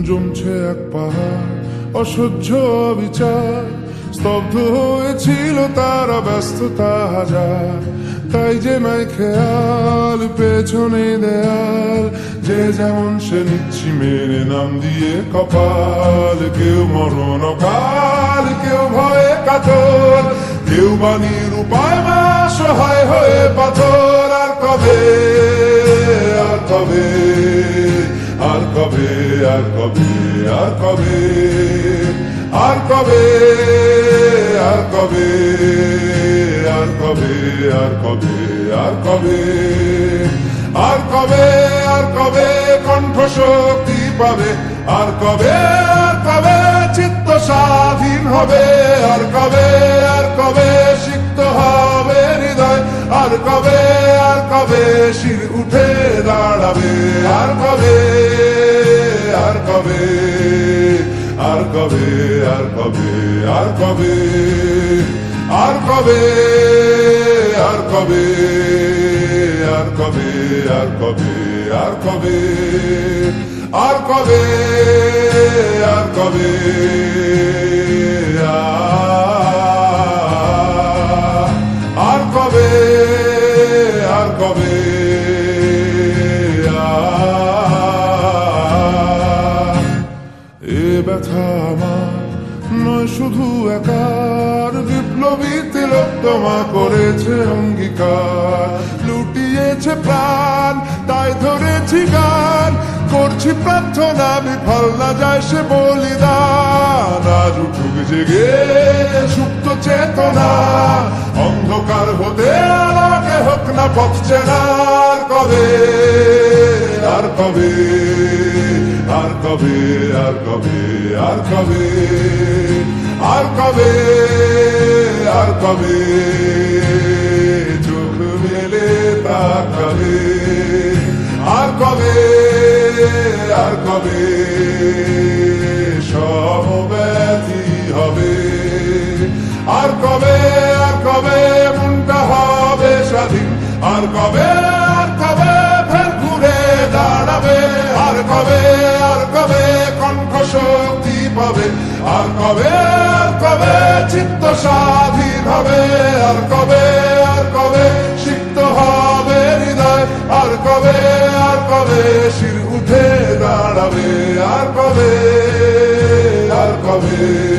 জমছে এক পাহাড় অসহ্য অবিচার, স্তব্ধ হয়েছিল তারা ব্যস্ততা হাজার। তাই যে নাই খেয়াল পেছনে দেয়াল, যে যেমন সে নিচ্ছি মেরে নাম দিয়ে কপাল। কেউ মরণ কাল, কেউ ভয়ে কাতর, কেউ বাণীর উপায় মা সহায় হয়ে পাথর। আর কবে, আর কবে, আর কবে, আর কবে, আর কবে, আর কবে, আর কবে, আর কবে, আর কবে, আর কবে, আর কবে, আর কবে কণ্ঠ শক্তি পাবে? আর কবে, আর কবে চিত্ত স্বাধীন হবে? আর কবে, আর কবে সিক্ত হবে হৃদয়? আর কবে, আর কবে শির উঠে দাঁড়াবে? আর কবে, আর কবে, আর কবে, আর কবে, আর কবে, আর কবে, আর কবে, আর কবে, আর কবে, আর কবে, আর কবে, আর কবে, আর কবে, আর কবে, এ ব্যথা আমার নয় শুধু একার, বিপ্লবী তিলোত্তমা করেছে অঙ্গীকার। লুটিয়েছে প্রাণ তাই ধরেছি গান, করছি প্রার্থনা বিফল না যায় সে বলিদান। আজ উঠুক জেগে সুপ্ত চেতনা, অন্ধকার হতে আলোকে হোক না পথ চেনা। আর কবে, আর কবে, আর কবে, আর কবে, আর কবে, আর কবে, আর কবে চোখ মেলে তাকাবে? আর কবে, আর কবে সমব্যথী হবে? আর কবে, আর কবে মনটা হবে স্বাধীন? আর কবে, আর কবে ফের ঘুরে দাঁড়াবে? আর কবে, আর কবে কণ্ঠ শক্তি পাবে? আর কবে, আর কবে চিত্ত স্বাধীন হবে? আর কবে, আর কবে সিক্ত হবে হৃদয়? আর কবে, আর কবে শির উঠে দাঁড়াবে? আর কবে, আর কবে।